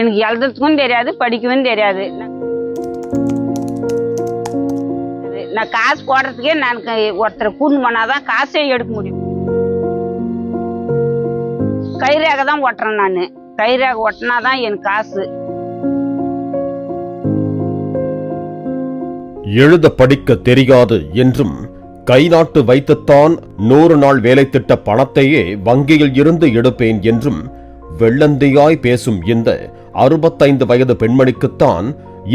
எனக்கு எழுதுறதுக்கும் தெரியாது, படிக்கவும் தெரியாது. நான் காசு போடுறதுக்கே நான் ஒருத்தரை கூண்டு பண்ணாதான் காசே எடுக்க முடியும். கைரேகை தான் ஓட்டுறேன் நான். கைரேகை ஓட்டினாதான் எனக்கு காசு. எழுத படிக்க தெரியாது என்றும் கை நாட்டு வைத்துத்தான் 100 நாள் வேலை திட்ட பணத்தையே வங்கியில் இருந்து எடுப்பேன் என்றும் வெள்ளந்தியாய் பேசும் இந்த 65 வயது பெண்மணிக்குத்தான்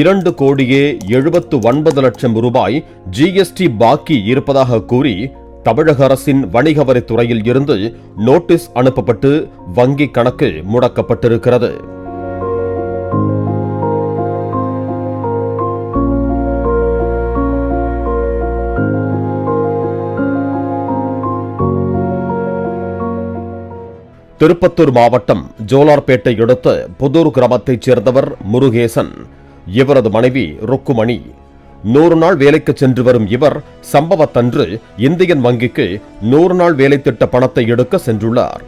2,79,00,000 ரூபாய் ஜிஎஸ்டி பாக்கி இருப்பதாக கூறி தமிழக அரசின் வணிக வரித்துறையில் இருந்து நோட்டீஸ் அனுப்பப்பட்டு வங்கி கணக்கு முடக்கப்பட்டிருக்கிறது. திருப்பத்தூர் மாவட்டம் ஜோலார்பேட்டை அடுத்த புதூர் கிராமத்தைச் சேர்ந்தவர் முருகேசன். இவரது மனைவி ருக்குமணி. 100 நாள் வேலைக்கு சென்று வரும் இவர் சம்பவத்தன்று இந்தியன் வங்கிக்கு 100 நாள் வேலை திட்ட பணத்தை எடுக்க சென்றுள்ளார்.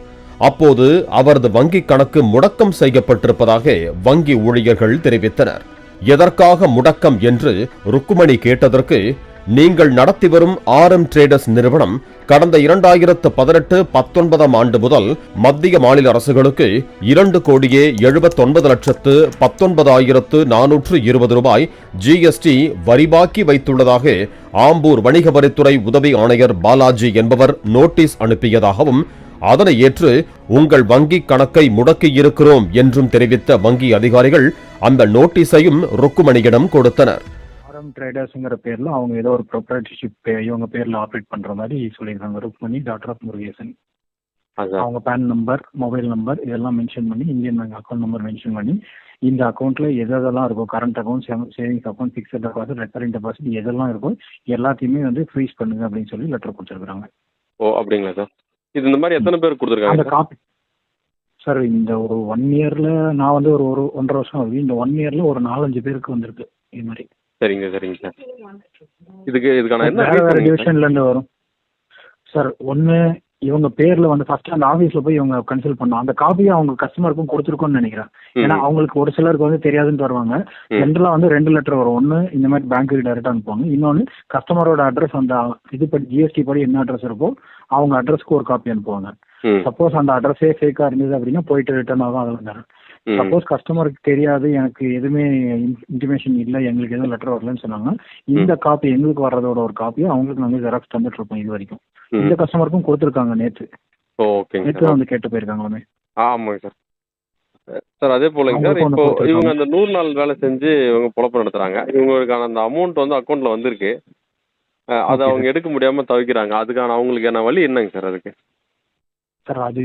அப்போது அவரது வங்கி கணக்கு முடக்கம் செய்யப்பட்டிருப்பதாக வங்கி ஊழியர்கள் தெரிவித்தனர். எதற்காக முடக்கம் என்று ருக்குமணி கேட்டதற்கு, நீங்கள் நடத்தி வரும் RM டிரேடர்ஸ் நிறுவனம் கடந்த 2018-19 ஆண்டு முதல் மத்திய மாநில அரசுகளுக்கு 2,79,19,420 ரூபாய் ஜிஎஸ்டி வரிபாக்கி வைத்துள்ளதாக ஆம்பூர் வணிக வரித்துறை உதவி ஆணையர் பாலாஜி என்பவர் நோட்டீஸ் அனுப்பியதாகவும், அதனை ஏற்று உங்கள் வங்கி கணக்கை முடக்கியிருக்கிறோம் என்றும் தெரிவித்த வங்கி அதிகாரிகள் அந்த நோட்டீஸையும் ருக்குமணியிடம் கொடுத்தனர். ட்ரேடர்ஸ்ங்கிற பேர்ல அவங்க ஏதோ ஒரு ப்ரொப்ரைட்டர்ஷிப் இவங்க பேர்ல ஆப்ரேட் பண்ற மாதிரி சொல்லியிருக்காங்க. Rukmani daughter of Murugesan. அவங்க பேன் நம்பர், மொபைல் நம்பர் இதெல்லாம் மென்ஷன் பண்ணி, Indian bank account number mention பண்ணி, இந்த அக்கௌண்ட்ல எதெல்லாம் இருக்கும், current account, savings account, fixed deposit, recurring deposit எதெல்லாம் இருக்கும் எல்லாத்தையுமே வந்து ஃப்ரீஸ் பண்ணுங்க அப்படின்னு சொல்லி லெட்டர் கொடுத்துருக்காங்க. ஓ அப்படிங்களா சார்? இது இந்த மாதிரி எத்தனை பேர் கொடுத்துருக்காங்க? அந்த காப்பி சார் இந்த ஒரு 1 இயர்ல நான் வந்து ஒரு 1.5 வருஷம் ஆகுது. இந்த 1 இயர்ல ஒரு 4-5 பேருக்கு வந்திருக்கு இது மாதிரி. சரிங்க சரிங்க சார். இதுக்கான என்ன வேற டிவிஷன்ல இருந்து வரும் சார். ஒண்ணு இவங்க பேர்ல வந்து ஃபர்ஸ்ட் அந்த ஆபீஸ்ல போய் இவங்க கன்சல்ட் பண்ணோம். அந்த காப்பியை அவங்க கஸ்டமருக்கும் கொடுத்துருக்கோம்னு நினைக்கிறேன். ஏன்னா அவங்களுக்கு ஒரு சிலருக்கு வந்து தெரியாதுன்னு வருவாங்க. ஜென்ரலா வந்து 2 லெட்டர் வரும். ஒன்னு இந்த மாதிரி பேங்க்கு டைரக்டா அனுப்புவாங்க. இன்னொன்னு கஸ்டமரோட அட்ரஸ், அந்த இது படி ஜிஎஸ்டி படி என்ன அட்ரஸ் இருக்கோ அவங்க அட்ரஸ்க்கு ஒரு காப்பி அனுப்புவாங்க. சப்போஸ் அந்த அட்ரஸே ஃபேக்கா இருந்தது அப்படின்னா போயிட்டு ரிட்டர்ன் ஆகும். அதில் சப்போஸ் கஸ்டமருக்கு தெரியாது, எனக்கு எதுவுமே இன்டிமேஷன் இல்லை, எங்களுக்கு எதுவும் லெட்டர் வரலன்னு சொன்னாங்க, இந்த காப்பி எங்களுக்கு வர்றதோட ஒரு காப்பியை அவங்களுக்கு நாங்கள் ஜெராக்ஸ் தந்துட்டு இருப்போம். இது வரைக்கும் இந்த கஸ்டமருக்கும் கொடுத்துருக்காங்க. நேற்று வந்து கேட்டு போயிருக்காங்களே. ஆமாங்க சார். சார் அதே போலங்க சார், இப்போ இவங்க அந்த 100 நாள் வேலை செஞ்சு இவங்க பொழப்பு நடத்துறாங்க. இவங்களுக்கான அந்த அமௌண்ட் வந்து அக்கௌண்ட்ல வந்திருக்கு. அதை அவங்க எடுக்க முடியாம தவிக்கிறாங்க. அதுக்கான அவங்களுக்கான வழி என்னங்க சார் அதுக்கு? சார் அது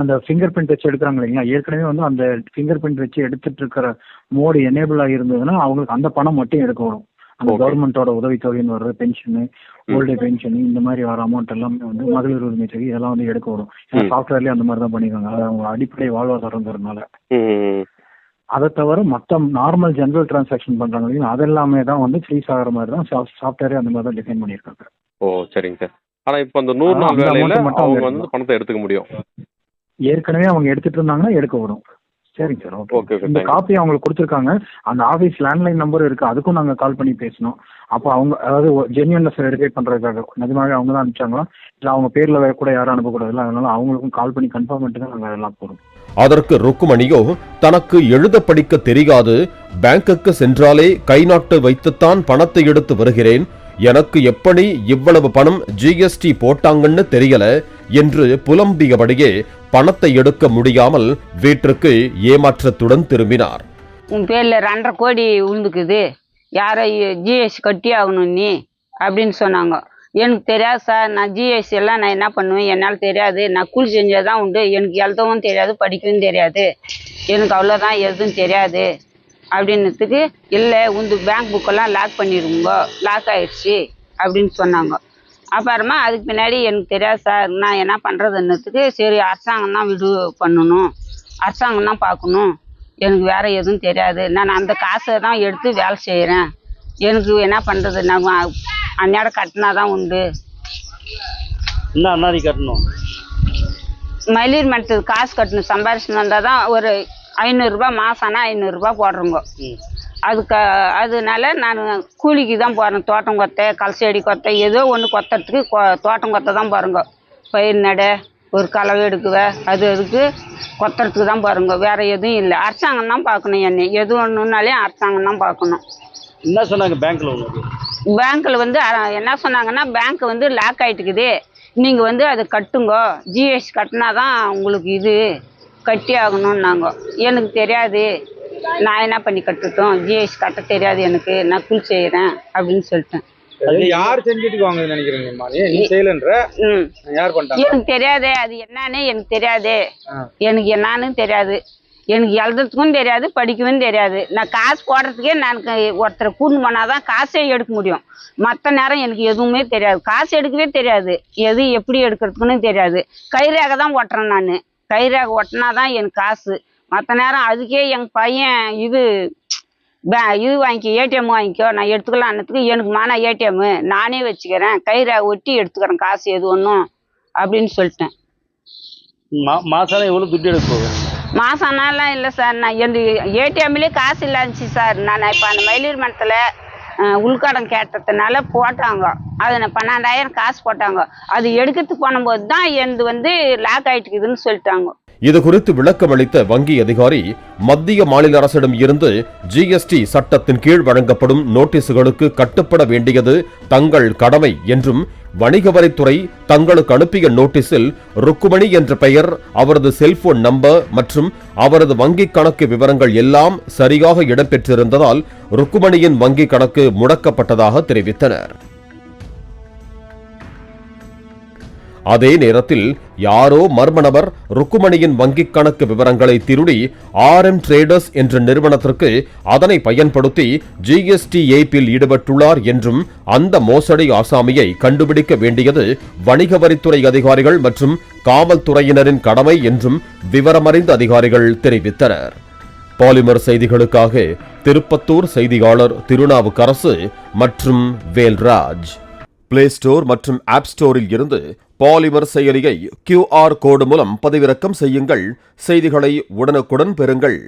அந்த ஃபிங்கர் பிரிண்ட் வச்சு எடுக்கிறாங்க இல்லைங்களா, ஏற்கனவே வந்து அந்த ஃபிங்கர் பிரிண்ட் வச்சு எடுத்துட்டு இருக்கிற மோடு எனேபிள் ஆகிருந்ததுன்னா அவங்களுக்கு அந்த பணம் மட்டும் எடுக்க வரும். அந்த கவர்மெண்டோட உதவித்தொகைன்னு வர்ற பென்ஷனு, ஓல்டு பென்ஷனு, இந்த மாதிரி வர அமௌண்ட் எல்லாமே வந்து மகளிர் உரிமை தொகை இதெல்லாம் வந்து எடுக்க வரும். ஏன்னா சாஃப்ட்வேர்லேயே அந்த மாதிரி தான் பண்ணிருக்காங்க. அது அவங்க அடிப்படை வாழ்வாதாரங்கிறதுனால. அதை தவிர மற்ற நார்மல் ஜென்ரல் டிரான்சாக்ஷன் பண்றாங்க இல்லைங்களா, அதெல்லாமே தான் வந்து ஃப்ரீஸ் ஆகிற மாதிரி தான் சாஃப்ட்வேரே அந்த மாதிரி தான் டிசைன் பண்ணியிருக்காங்க. ஓ சரிங்க சார். ஆனா இப்போ அந்த 100 நாள் வேலையில அவங்க வந்து பணத்தை எடுத்துக்க முடியும். ஏற்கனவே அவங்க எடுத்துட்டு இருந்தாங்கன்னா எடுக்க வரும். சரிங்க சார், ஓகே. இந்த காப்பி அவங்களுக்கு கொடுத்துருக்காங்க. அந்த ஆஃபீஸ் லேண்ட்லைன் நம்பர் இருக்கு, அதுக்கும் நாங்கள் கால் பண்ணி பேசணும். அப்போ அவங்க அதாவது ஜென்யூன்னஸ் வெரிஃபை பண்றதுக்காக நிஜமாவே அவங்க தான் அனுப்பிச்சாங்களா இல்லை அவங்க பேர்ல கூட யாரும் அனுப்பக்கூடாது. அதனால அவங்களுக்கும் கால் பண்ணி கன்ஃபார்ம் பண்ணிட்டு தான் நாங்கள் எல்லாம் போகிறோம். அதற்கு ருக்குமணியோ தனக்கு எழுத படிக்க தெரியாது, பேங்குக்கு சென்றாலே கை நாட்டு வைத்துத்தான் பணத்தை எடுத்து வருகிறேன், எனக்கு எப்படி இவ்வளவு பணம் ஜிஎஸ்டி போட்டாங்கன்னு தெரியல என்று புலம்பியபடியே பணத்தை எடுக்க முடியாமல் வீட்டிற்கு ஏமாற்றத்துடன் திரும்பினார். உன் பேர்ல 2.5 கோடி விழுந்துக்குது, யாரை ஜிஎஸ்டி கட்டி ஆகணும் நீ அப்படின்னு சொன்னாங்க. எனக்கு தெரியாது சார், நான் ஜிஎஸ்டி எல்லாம் நான் என்ன பண்ணுவேன், என்னால் தெரியாது, நான் கூலி செஞ்சதான் உண்டு, எனக்கு எழுதவும் தெரியாது படிக்கவும் தெரியாது, எனக்கு அவ்வளோதான் எதுவும் தெரியாது அப்படின்னதுக்கு, இல்லை உந்து பேங்க் புக்கெல்லாம் லாக் பண்ணிடுங்க, லாக் ஆயிடுச்சு அப்படின்னு சொன்னாங்க. அப்புறமா அதுக்கு பின்னாடி எனக்கு தெரியாது சார், நான் என்ன பண்ணுறதுன்னதுக்கு, சரி அரசாங்கம் தான் பண்ணணும், அரசாங்கம் தான் பார்க்கணும், எனக்கு வேறு எதுவும் தெரியாது, நான் அந்த காசை தான் எடுத்து வேலை செய்கிறேன், எனக்கு என்ன பண்ணுறது, நான் அந்நேரம் கட்டினா தான் உண்டு. என்ன அன்னாடி கட்டணும்? மகளிர் மட்டத்துக்கு காசு கட்டணும், சம்பாரிச்சு வந்தால் தான் ஒரு 500 ரூபாய் மாசம்னா 500 ரூபாய் போடுறோங்க. அதனால நான் கூலிக்கு தான் போகிறேன். தோட்டம் கொத்த, கல்செடி கொத்த, ஏதோ ஒன்று கொத்துறதுக்கு தோட்டம் கொத்த தான் போகிறோங்க. பயிர் நட, ஒரு கலவை எடுக்குவேன், அதுக்கு கொத்துறதுக்கு தான் போகிறோங்க. வேறு எதுவும் இல்லை. அரசாங்கம் தான் பார்க்கணும். என்னை எது ஒன்றுனாலே அரசாங்கம் தான் பார்க்கணும். என்ன சொன்னாங்க பேங்க்கில் உங்களுக்கு? பேங்க்கில் வந்து என்ன சொன்னாங்கன்னா, பேங்க் வந்து லாக் ஆகிட்டுக்குது, நீங்கள் வந்து அதை கட்டுங்க, ஜிஎஸ்டி கட்டினா தான் உங்களுக்கு இது கட்டி ஆகணும்னாங்க. எனக்கு தெரியாது, நான் என்ன பண்ணி கட்டட்டும், ஜிஎஸ்டி கட்ட தெரியாது எனக்கு, நான் கூலி செய்கிறேன் அப்படின்னு சொல்லிட்டேன். யார் செஞ்சுட்டு வாங்க நினைக்கிறீங்கம்மா? நீ செய்யலன்ற யார் பண்ணிட்டாங்க? எனக்கு தெரியாது, அது என்னன்னு எனக்கு தெரியாது. எனக்கு என்னன்னு தெரியாது. எனக்கு எழுதுறதுக்கும் தெரியாது, படிக்கவும் தெரியாது. நான் காசு போடுறதுக்கே நான் ஒருத்தரை கூண்டு போனாதான் காசே எடுக்க முடியும். மற்ற நேரம் எனக்கு எதுவுமே தெரியாது. காசு எடுக்கவே தெரியாது, எது எப்படி எடுக்கிறதுக்குன்னு தெரியாது. கைரேகை தான் ஒட்டுறேன் நான். கைரேகை ஒட்டினாதான் எனக்கு காசு. மற்ற நேரம் அதுக்கே எங்கள் பையன் இது வாங்கிக்கோ, ஏடிஎம் வாங்கிக்கோ, நான் எடுத்துக்கலான்னதுக்கு எனக்கு மானா ஏடிஎம் நானே வச்சுக்கிறேன், கைரேகை ஒட்டி எடுத்துக்கிறேன், காசு எது ஒன்றும் அப்படின்னு சொல்லிட்டேன். மாதம் எவ்வளோ துட்டு எடுக்க போகுது? மாதம்னாலாம் இல்லை சார், நான் எனக்கு ஏடிஎம்லேயே காசு இல்லாச்சு சார். நான் இப்போ அந்த மயிலூர் மரத்தில் உள்கடன் கேட்டதுனால போட்டாங்க, அதை 12,000 காசு போட்டாங்க. அது எடுக்கிறதுக்கு போனும்போது தான் எனது வந்து லாக் ஆகிட்டுக்குதுன்னு சொல்லிட்டாங்க. இது குறித்து விளக்கமளித்த வங்கி அதிகாரி, மத்திய மாநில அரசிடம் இருந்து ஜிஎஸ்டி சட்டத்தின் கீழ் வழங்கப்படும் நோட்டீஸுகளுக்கு கட்டுப்பட வேண்டியது தங்கள் கடமை என்றும், வணிக வரித்துறை தங்களுக்கு அனுப்பிய நோட்டீஸில் ருக்குமணி என்ற பெயர், அவரது செல்போன் நம்பர் மற்றும் அவரது வங்கி கணக்கு விவரங்கள் எல்லாம் சரியாக இடம்பெற்றிருந்ததால் ருக்குமணியின் வங்கி கணக்கு முடக்கப்பட்டதாக தெரிவித்தனர். அதே நேரத்தில் யாரோ மர்ம நபர் ருக்குமணியின் வங்கிக் கணக்கு விவரங்களை திருடி RM டிரேடர்ஸ் என்ற நிறுவனத்திற்கு அதனை பயன்படுத்தி ஜிஎஸ்டி ஏய்ப்பில் ஈடுபட்டுள்ளார் என்றும், அந்த மோசடி ஆசாமியை கண்டுபிடிக்க வேண்டியது வணிக வரித்துறை அதிகாரிகள் மற்றும் காவல்துறையினரின் கடமை என்றும் விவரமறிந்த அதிகாரிகள் தெரிவித்தனர். பாலிமர் செய்திகளுக்காக திருப்பத்தூர் செய்தியாளர் திருநாவுக்கரசு மற்றும் வேல்ராஜ். பிளே ஸ்டோர் மற்றும் ஆப் ஸ்டோரில் இருந்து பாலிமர் செயலியை QR கோடு மூலம் பதிவிறக்கம் செய்யுங்கள். செய்திகளை உடனுக்குடன் பெறுங்கள்.